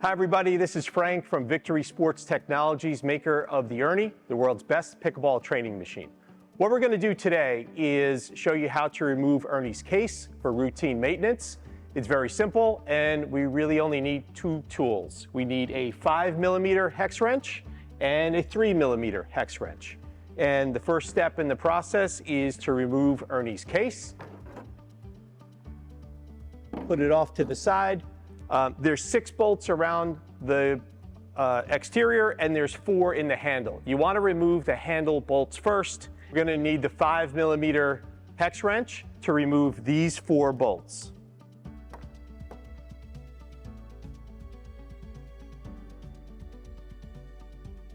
Hi everybody, this is Frank from Victory Sports Technologies, maker of the Ernie, the world's best pickleball training machine. What we're going to do today is show you how to remove Ernie's case for routine maintenance. It's very simple, and we really only need two tools. We need a 5mm hex wrench and a 3mm hex wrench. And the first step in the process is to remove Ernie's case. Put it off to the side. There's 6 bolts around the exterior, and there's 4 in the handle. You want to remove the handle bolts first. We're going to need the 5mm hex wrench to remove these 4 bolts.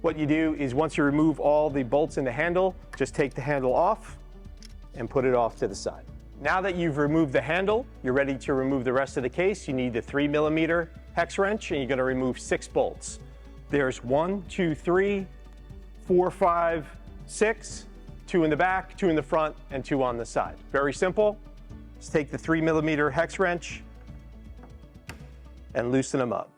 What you do is once you remove all the bolts in the handle, just take the handle off and put it off to the side. Now that you've removed the handle, you're ready to remove the rest of the case. You need the 3mm hex wrench, and you're going to remove 6 bolts. There's 1, 2, 3, 4, 5, 6, 2 in the back, 2 in the front, and 2 on the side. Very simple. Just take the 3mm hex wrench and loosen them up.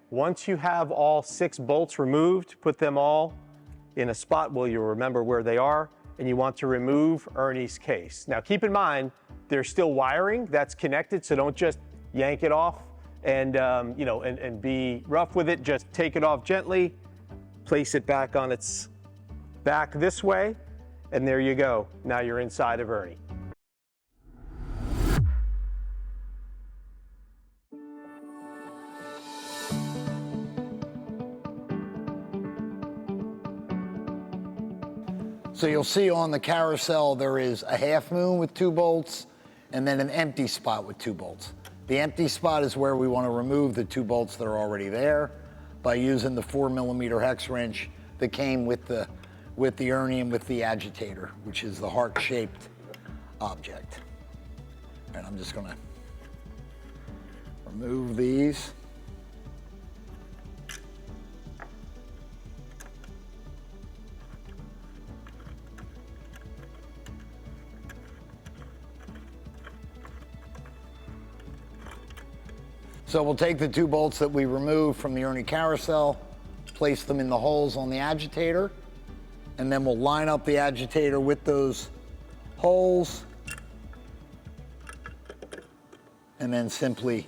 Once you have all 6 bolts removed, put them all in a spot where you'll remember where they are, and you want to remove Ernie's case. Now keep in mind, there's still wiring that's connected, so don't just yank it off and be rough with it. Just take it off gently, place it back on its back this way, and there you go. Now you're inside of Ernie. So you'll see on the carousel there is a half moon with 2 bolts and then an empty spot with 2 bolts. The empty spot is where we want to remove the 2 bolts that are already there by using the 4mm hex wrench that came with the Ernie and with the Agitator, which is the heart-shaped object. And I'm just going to remove these. So we'll take the 2 bolts that we removed from the Ernie carousel, place them in the holes on the Agitator, and then we'll line up the Agitator with those holes, and then simply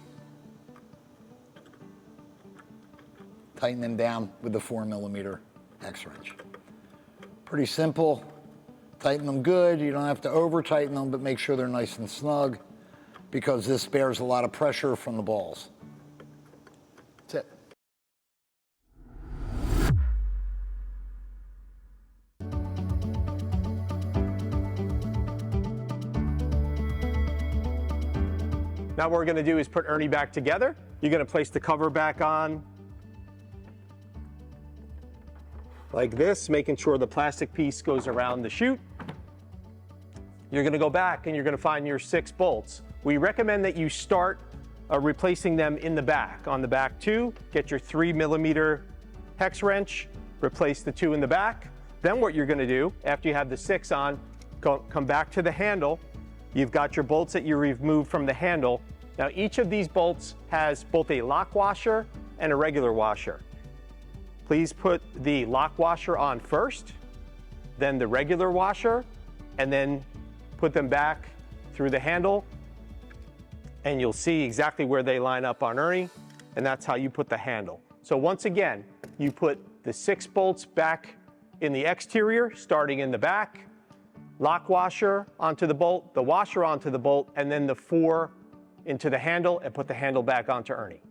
tighten them down with the 4mm hex wrench. Pretty simple. Tighten them good. You don't have to over tighten them, but make sure they're nice and snug, because this bears a lot of pressure from the balls. That's it. Now what we're going to do is put Ernie back together. You're going to place the cover back on like this, making sure the plastic piece goes around the chute. You're going to go back and you're going to find your 6 bolts. We recommend that you start replacing them in the back. On the back 2, get your 3mm hex wrench, replace the 2 in the back. Then what you're going to do, after you have the 6 on, come back to the handle. You've got your bolts that you removed from the handle. Now each of these bolts has both a lock washer and a regular washer. Please put the lock washer on first, then the regular washer, and then put them back through the handle, and you'll see exactly where they line up on Ernie, and that's how you put the handle. So once again, you put the 6 bolts back in the exterior, starting in the back, lock washer onto the bolt, the washer onto the bolt, and then the 4 into the handle, and put the handle back onto Ernie.